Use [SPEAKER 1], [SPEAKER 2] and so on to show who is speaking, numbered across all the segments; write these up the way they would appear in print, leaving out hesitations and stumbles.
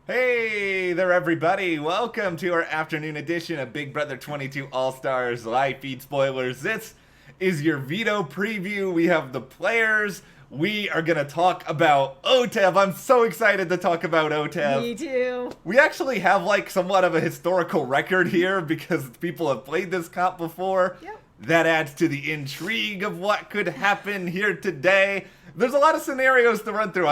[SPEAKER 1] Hey there, everybody. Welcome to our afternoon edition of Big Brother 22 All-Stars live feed spoilers. This is your Veto preview. We have the players. We are going to talk about Otev. I'm so excited to talk about Otev.
[SPEAKER 2] Me too.
[SPEAKER 1] We actually have like somewhat of a historical record here because people have played this comp before.
[SPEAKER 2] Yep.
[SPEAKER 1] That adds to the intrigue of what could happen here today. There's a lot of scenarios to run through.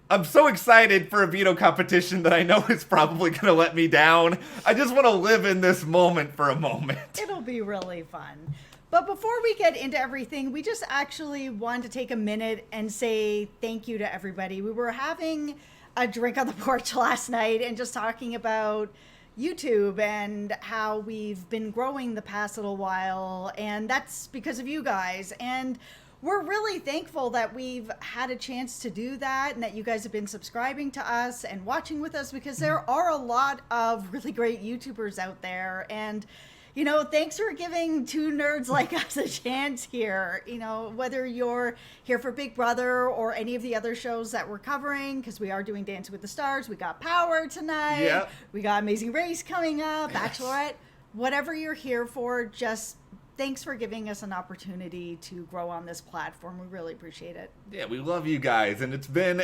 [SPEAKER 1] I'm so excited for a veto competition that I know is probably going to let me down. I just want to live in this moment for a moment.
[SPEAKER 2] It'll be really fun. But before we get into everything, we just actually wanted to take a minute and say thank you to everybody. We were having a drink on the porch last night and just talking about YouTube and how we've been growing the past little while. And that's because of you guys. And we're really thankful that we've had a chance to do that and that you guys have been subscribing to us and watching with us, because there are a lot of really great YouTubers out there. And, you know, thanks for giving two nerds like us a chance here. You know, whether you're here for Big Brother or any of the other shows that we're covering, because we are doing Dancing with the Stars. We got Power tonight.
[SPEAKER 1] Yep.
[SPEAKER 2] We got Amazing Race coming up, Bachelorette. Whatever you're here for, just thanks for giving us an opportunity to grow on this platform. We really appreciate it.
[SPEAKER 1] Yeah, we love you guys, and it's been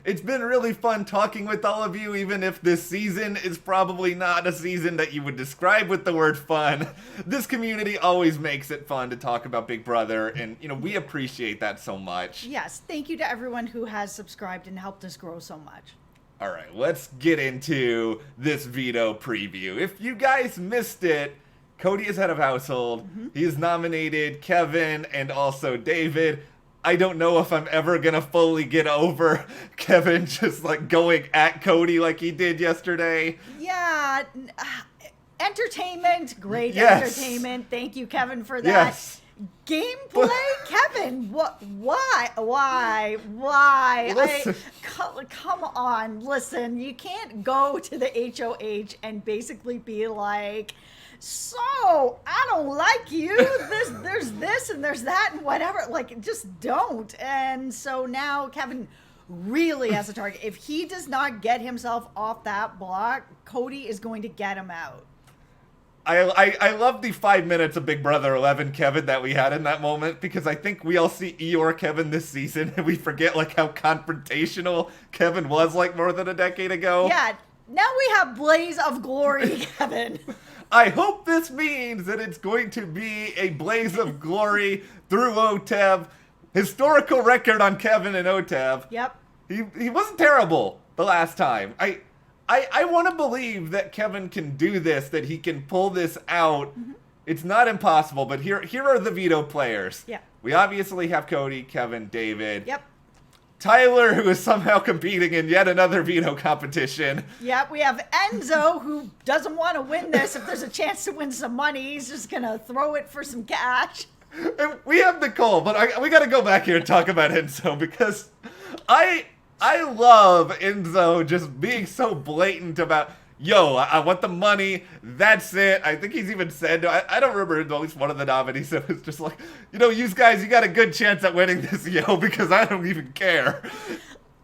[SPEAKER 1] really fun talking with all of you, even if this season is probably not a season that you would describe with the word fun. This community always makes it fun to talk about Big Brother, and you know, we appreciate that so much.
[SPEAKER 2] Yes, thank you to everyone who has subscribed and helped us grow so much.
[SPEAKER 1] All right, let's get into this veto preview. If you guys missed it, Cody is head of household. He has nominated Kevin and also David. I don't know if I'm ever going to fully get over Kevin just like going at Cody like he did yesterday.
[SPEAKER 2] Yeah, entertainment, great
[SPEAKER 1] Yes.
[SPEAKER 2] entertainment. Thank you, Kevin, for that.
[SPEAKER 1] Yes.
[SPEAKER 2] Gameplay, Kevin. What? Why?
[SPEAKER 1] Listen.
[SPEAKER 2] Come on. Listen, you can't go to the HOH and basically be like, so I don't like you. There's this and there's that and whatever. Like, just don't. And so now Kevin really has a target. If he does not get himself off that block, Cody is going to get him out.
[SPEAKER 1] I love the 5 minutes of Big Brother 11 Kevin that we had in that moment, because I think we all see Eeyore Kevin this season and we forget like how confrontational Kevin was like more than a decade ago.
[SPEAKER 2] Yeah, now we have Blaze of Glory, Kevin.
[SPEAKER 1] I hope this means that it's going to be a blaze of glory through Otev. Historical record on Kevin and Otev.
[SPEAKER 2] Yep.
[SPEAKER 1] He wasn't terrible the last time. I want to believe that Kevin can do this, that he can pull this out. It's not impossible, but here are the veto players.
[SPEAKER 2] Yeah.
[SPEAKER 1] We obviously have Cody, Kevin, David.
[SPEAKER 2] Yep.
[SPEAKER 1] Tyler, who is somehow competing in yet another veto competition.
[SPEAKER 2] Yep, we have Enzo, who doesn't want to win this. If there's a chance to win some money, he's just going to throw it for some cash.
[SPEAKER 1] And we have Nicole, but we got to go back here and talk about Enzo, because I love Enzo just being so blatant about, yo, I want the money, that's it. I think he's even said, I don't remember at least one of the nominees that was just like, you know, you guys, you got a good chance at winning this, yo, because I don't even care.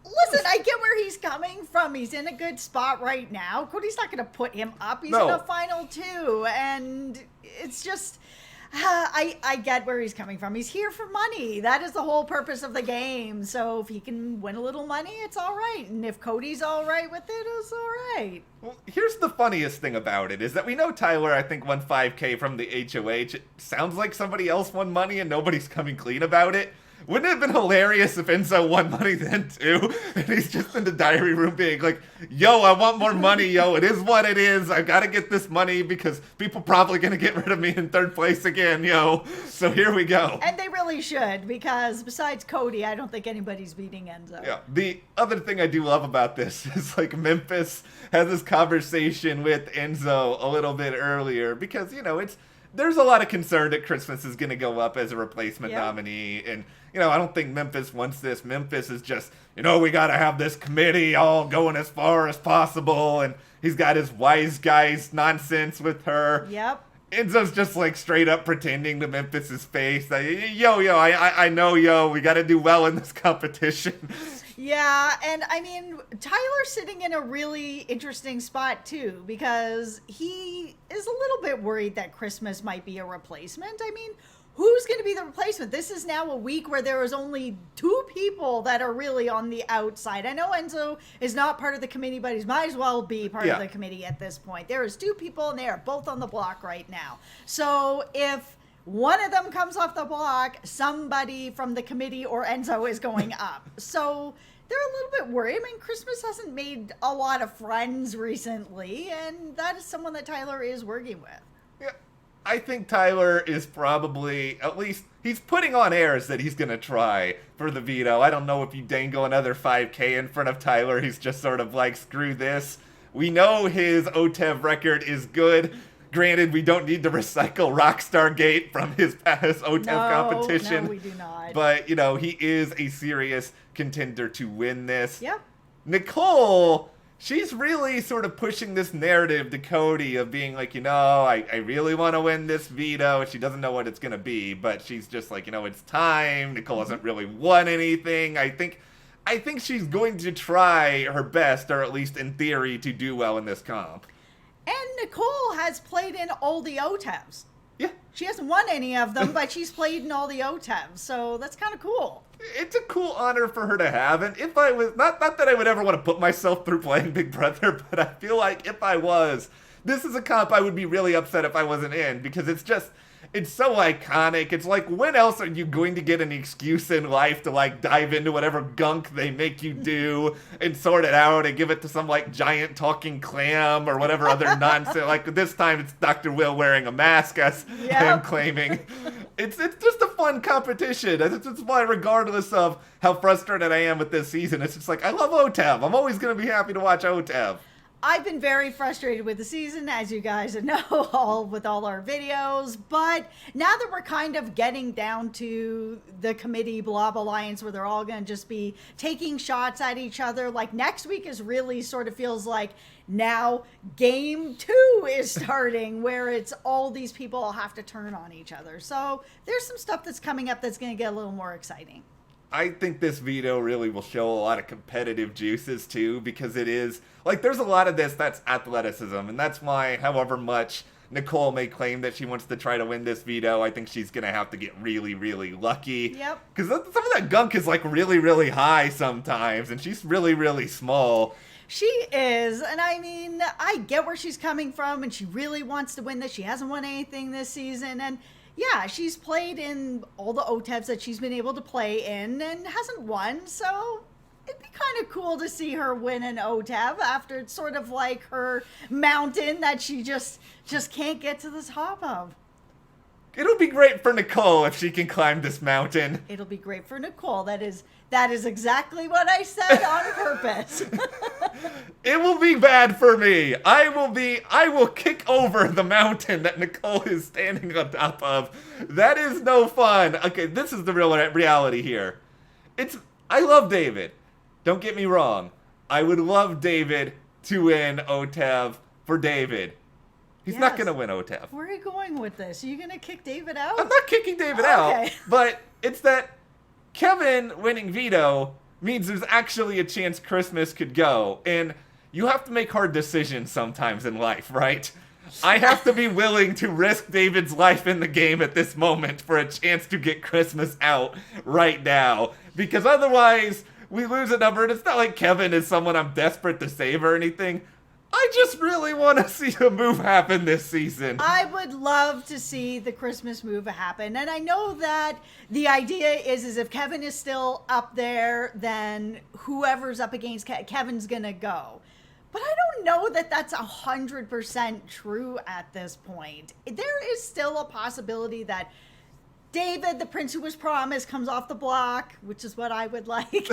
[SPEAKER 2] Listen, I get where he's coming from. He's in a good spot right now. Cody's not going to put him up. He's
[SPEAKER 1] No.
[SPEAKER 2] in a final two, and it's just... I get where he's coming from. He's here for money. That is the whole purpose of the game. So if he can win a little money, it's all right. And if Cody's all right with it, it's all right.
[SPEAKER 1] Well, here's the funniest thing about it, is that we know Tyler, I think, won 5K from the HOH. It sounds like somebody else won money and nobody's coming clean about it. Wouldn't it have been hilarious if Enzo won money then too? And he's just in the diary room being like, yo, I want more money, yo. It is what it is. I gotta get this money because people probably gonna get rid of me in third place again, yo. So here we go.
[SPEAKER 2] And they really should, because besides Cody, I don't think anybody's beating Enzo.
[SPEAKER 1] Yeah. The other thing I do love about this is like Memphis has this conversation with Enzo a little bit earlier, because, you know, there's a lot of concern that Christmas is going to go up as a replacement nominee. And, you know, I don't think Memphis wants this. Memphis is just, you know, we got to have this committee all going as far as possible. And he's got his wise guys nonsense with her.
[SPEAKER 2] Yep.
[SPEAKER 1] Enzo's just like straight up pretending to Memphis's face that, yo, I know, yo, we got to do well in this competition.
[SPEAKER 2] Yeah, and I mean, Tyler's sitting in a really interesting spot too, because he is a little bit worried that Christmas might be a replacement. I mean, who's going to be the replacement? This is now a week where there is only two people that are really on the outside. I know Enzo is not part of the committee, but he might as well be part of the committee at this point. There is two people, and they are both on the block right now. So if one of them comes off the block, somebody from the committee or Enzo is going up. So they're a little bit worried. I mean, Christmas hasn't made a lot of friends recently, and that is someone that Tyler is working with.
[SPEAKER 1] Yeah, I think Tyler is probably, at least, he's putting on airs that he's going to try for the veto. I don't know if you dangle another 5K in front of Tyler. He's just sort of like, screw this. We know his Otev record is good. Granted, we don't need to recycle Rockstar Gate from his past Otev competition.
[SPEAKER 2] No, we do not.
[SPEAKER 1] But, you know, he is a serious contender to win this.
[SPEAKER 2] Yep.
[SPEAKER 1] Nicole, she's really sort of pushing this narrative to Cody of being like, you know, I really want to win this veto. She doesn't know what it's going to be, but she's just like, you know, it's time. Nicole hasn't really won anything. I think she's going to try her best, or at least in theory, to do well in this comp.
[SPEAKER 2] And Nicole has played in all the Otevs.
[SPEAKER 1] Yeah.
[SPEAKER 2] She hasn't won any of them, but she's played in all the Otevs, so that's kind of cool.
[SPEAKER 1] It's a cool honor for her to have, and if I was, not that I would ever want to put myself through playing Big Brother, but I feel like if I was, this is a comp I would be really upset if I wasn't in, because it's so iconic. It's like, when else are you going to get an excuse in life to like dive into whatever gunk they make you do and sort it out and give it to some like giant talking clam or whatever other nonsense. Like this time it's Dr. Will wearing a mask, as I am claiming. It's just a fun competition. It's why, regardless of how frustrated I am with this season, it's just like, I love Otev. I'm always going to be happy to watch Otev.
[SPEAKER 2] I've been very frustrated with the season, as you guys know, with all our videos. But now that we're kind of getting down to the committee blob alliance where they're all going to just be taking shots at each other, like next week is really sort of feels like now game 2 is starting, where it's all these people all have to turn on each other. So there's some stuff that's coming up that's going to get a little more exciting.
[SPEAKER 1] I think this veto really will show a lot of competitive juices too, because it is, like, there's a lot of this that's athleticism, and that's why, however much Nicole may claim that she wants to try to win this veto, I think she's going to have to get really, really lucky.
[SPEAKER 2] Yep.
[SPEAKER 1] Because some of that gunk is, like, really, really high sometimes, and she's really, really small.
[SPEAKER 2] She is, and I mean, I get where she's coming from, and she really wants to win this. She hasn't won anything this season, and yeah, she's played in all the Otevs that she's been able to play in and hasn't won, so it'd be kind of cool to see her win an Otev after it's sort of like her mountain that she just can't get to the top of.
[SPEAKER 1] It'll be great for Nicole if she can climb this mountain.
[SPEAKER 2] It'll be great for Nicole. That is exactly what I said on purpose.
[SPEAKER 1] It will be bad for me. I will kick over the mountain that Nicole is standing on top of. That is no fun. Okay, this is the real reality here. I love David. Don't get me wrong. I would love David to win Otev for David. He's not going to win Otev.
[SPEAKER 2] Where are you going with this? Are you going to kick David out?
[SPEAKER 1] I'm not kicking David out, but it's that Kevin winning veto means there's actually a chance Christmas could go, and you have to make hard decisions sometimes in life, right? I have to be willing to risk David's life in the game at this moment for a chance to get Christmas out right now, because otherwise we lose a number, and it's not like Kevin is someone I'm desperate to save or anything. I just really want to see a move happen this season.
[SPEAKER 2] I would love to see the Christmas move happen. And I know that the idea is if Kevin is still up there, then whoever's up against Kevin's going to go. But I don't know that that's 100% true at this point. There is still a possibility that David, the prince who was promised, comes off the block, which is what I would like.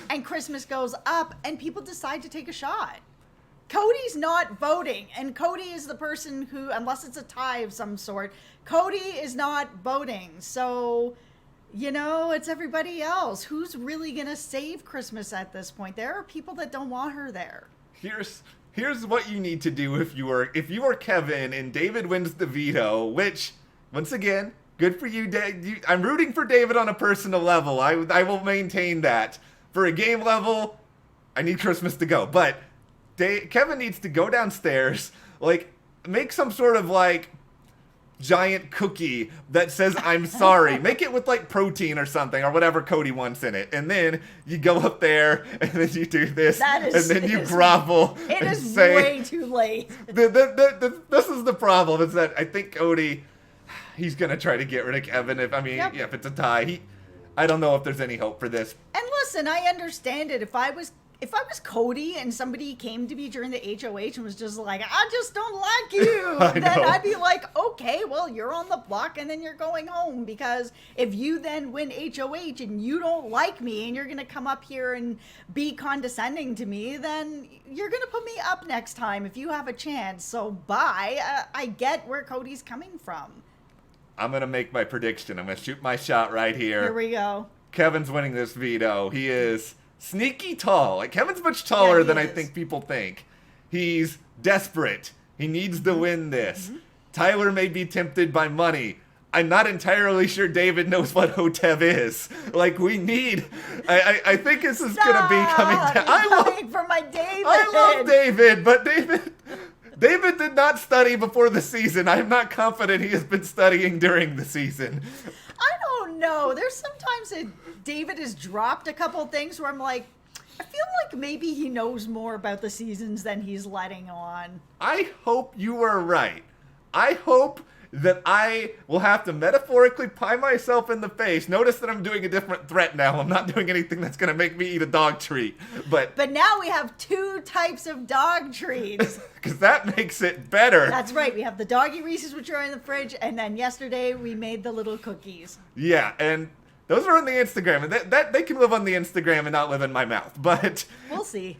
[SPEAKER 2] And Christmas goes up and people decide to take a shot. Cody's not voting, and Cody is the person who, unless it's a tie of some sort, Cody is not voting. So, you know, it's everybody else. Who's really going to save Christmas at this point? There are people that don't want her there.
[SPEAKER 1] Here's what you need to do if you are Kevin and David wins the veto, which, once again, good for you, I'm rooting for David on a personal level. I will maintain that. For a game level, I need Christmas to go. But Kevin needs to go downstairs, like, make some sort of, like, giant cookie that says I'm sorry. Make it with like protein or something or whatever Cody wants in it. And then you go up there and then you do this and then you grovel.
[SPEAKER 2] It is
[SPEAKER 1] say,
[SPEAKER 2] way too late.
[SPEAKER 1] This is the problem, is that I think Cody, he's going to try to get rid of Kevin. If it's a tie, I don't know if there's any hope for this.
[SPEAKER 2] And listen, I understand it. If I was Cody and somebody came to me during the HOH and was just like, I just don't like you, then I'd be like, okay, well, you're on the block and then you're going home. Because if you then win HOH and you don't like me and you're going to come up here and be condescending to me, then you're going to put me up next time if you have a chance. So bye. I get where Cody's coming from.
[SPEAKER 1] I'm going to make my prediction. I'm going to shoot my shot right here.
[SPEAKER 2] Here we go.
[SPEAKER 1] Kevin's winning this veto. He is sneaky tall. Like, Kevin's much taller than I think people think. He's desperate. He needs to win this. Tyler may be tempted by money. I'm not entirely sure David knows what Otev is. Like, we need... I think this is going to be coming down.
[SPEAKER 2] For my David.
[SPEAKER 1] I love David, but David did not study before the season. I'm not confident he has been studying during the season.
[SPEAKER 2] I don't know. There's sometimes that David has dropped a couple things where I'm like, I feel like maybe he knows more about the seasons than he's letting on.
[SPEAKER 1] I hope you are right. I hope that I will have to metaphorically pie myself in the face. Notice that I'm doing a different threat now. I'm not doing anything that's going to make me eat a dog treat. But
[SPEAKER 2] now we have 2 types of dog treats.
[SPEAKER 1] Because that makes it better.
[SPEAKER 2] That's right. We have the doggy Reese's, which are in the fridge, and then yesterday we made the little cookies.
[SPEAKER 1] Yeah, and those are on the Instagram. And that they can live on the Instagram and not live in my mouth. But
[SPEAKER 2] we'll see.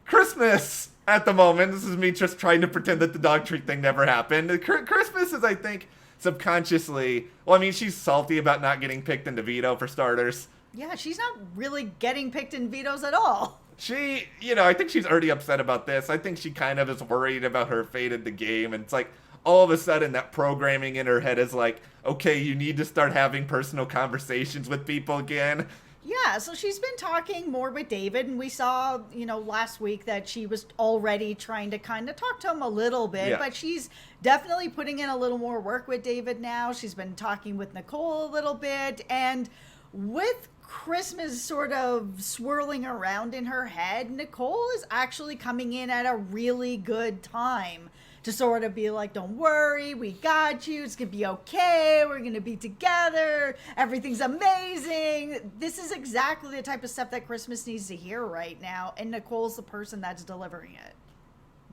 [SPEAKER 1] Christmas at the moment, this is me just trying to pretend that the dog treat thing never happened. Christmas is, I think, subconsciously, well, I mean, she's salty about not getting picked into veto, for starters.
[SPEAKER 2] Yeah, she's not really getting picked in vetoes at all.
[SPEAKER 1] She, I think she's already upset about this. I think she kind of is worried about her fate in the game. And it's like, all of a sudden, that programming in her head is like, okay, you need to start having personal conversations with people again.
[SPEAKER 2] Yeah, so she's been talking more with David, and we saw, last week that she was already trying to kind of talk to him a little bit, but she's definitely putting in a little more work with David now. She's been talking with Nicole a little bit, and with Christmas sort of swirling around in her head, Nicole is actually coming in at a really good time to sort of be like, don't worry, we got you, it's gonna be okay, we're gonna be together, everything's amazing. This is exactly the type of stuff that Christmas needs to hear right now, and Nicole's the person that's delivering it.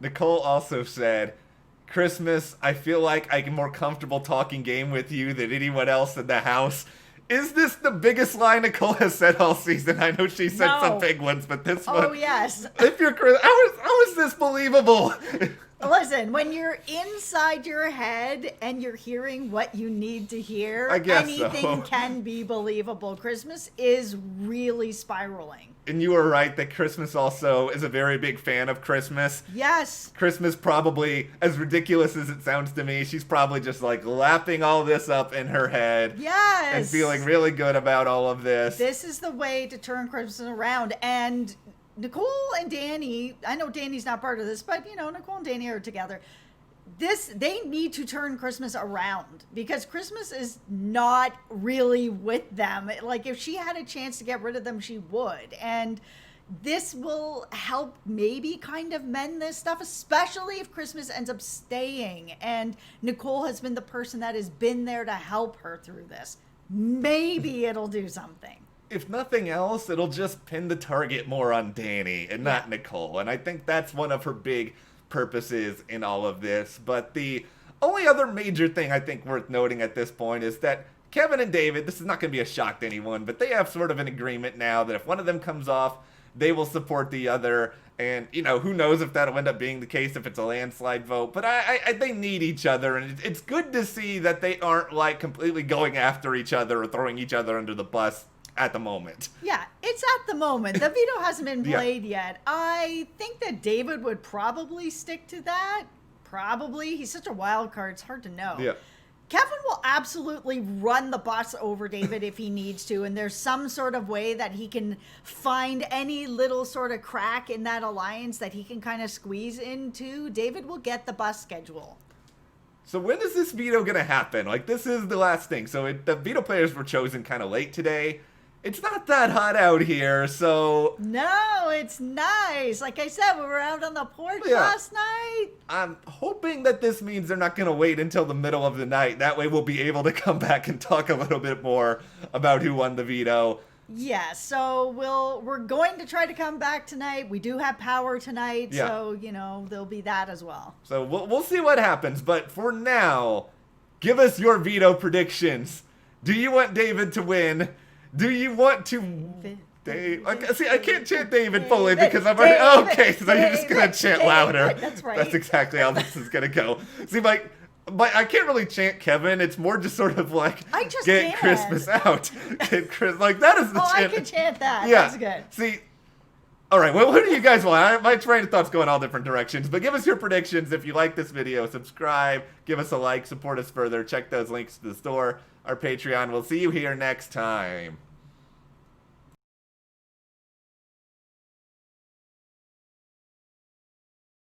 [SPEAKER 1] Nicole also said, Christmas, I feel like I'm more comfortable talking game with you than anyone else in the house. Is this the biggest line Nicole has said all season? I know she said some big ones, but this one...
[SPEAKER 2] Oh, yes.
[SPEAKER 1] If you're how is this believable?
[SPEAKER 2] Listen, when you're inside your head and you're hearing what you need to hear, anything can be believable. Christmas is really spiraling.
[SPEAKER 1] And you were right that Christmas also is a very big fan of Christmas.
[SPEAKER 2] Yes.
[SPEAKER 1] Christmas probably, as ridiculous as it sounds to me, she's probably just like lapping all this up in her head.
[SPEAKER 2] Yes.
[SPEAKER 1] And feeling really good about all of this.
[SPEAKER 2] This is the way to turn Christmas around. And Nicole and Danny, I know Danny's not part of this, but Nicole and Danny are together. They need to turn Christmas around because Christmas is not really with them. Like, if she had a chance to get rid of them, she would. And this will help maybe kind of mend this stuff, especially if Christmas ends up staying. And Nicole has been the person that has been there to help her through this. Maybe it'll do something.
[SPEAKER 1] If nothing else, it'll just pin the target more on Danny and not Nicole. And I think that's one of her big purposes in all of this. But the only other major thing I think worth noting at this point is that Kevin and David, this is not going to be a shock to anyone, but they have sort of an agreement now that if one of them comes off, they will support the other. And, who knows if that'll end up being the case if it's a landslide vote. But they need each other. And it's good to see that they aren't, like, completely going after each other or throwing each other under the bus at the moment.
[SPEAKER 2] Yeah, it's at the moment. The veto hasn't been played yet. I think that David would probably stick to that. Probably. He's such a wild card. It's hard to know.
[SPEAKER 1] Yeah.
[SPEAKER 2] Kevin will absolutely run the bus over David if he needs to, and there's some sort of way that he can find any little sort of crack in that alliance that he can kind of squeeze into. David will get the bus schedule.
[SPEAKER 1] So when is this veto going to happen? Like, this is the last thing. So the veto players were chosen kind of late today. It's not that hot out here, so...
[SPEAKER 2] No, it's nice. Like I said, we were out on the porch last night.
[SPEAKER 1] I'm hoping that this means they're not going to wait until the middle of the night. That way we'll be able to come back and talk a little bit more about who won the veto.
[SPEAKER 2] Yeah, so we're going to try to come back tonight. We do have power tonight, so, there'll be that as well.
[SPEAKER 1] So we'll see what happens, but for now, give us your veto predictions. Do you want David to win? Do you want to... See, I can't chant David fully because I'm already... Okay, so you're just going to chant louder.
[SPEAKER 2] That's right.
[SPEAKER 1] That's exactly how this is going to go. See, but I can't really chant Kevin. It's more just sort of like,
[SPEAKER 2] I just
[SPEAKER 1] get
[SPEAKER 2] can.
[SPEAKER 1] Christmas out. Get like, that is the chant.
[SPEAKER 2] I can chant that.
[SPEAKER 1] Yeah.
[SPEAKER 2] That's good.
[SPEAKER 1] See... All right, well, what do you guys want? My train of thoughts go in all different directions, but give us your predictions. If you like this video, subscribe, give us a like, support us further. Check those links to the store, our Patreon. We'll see you here next time.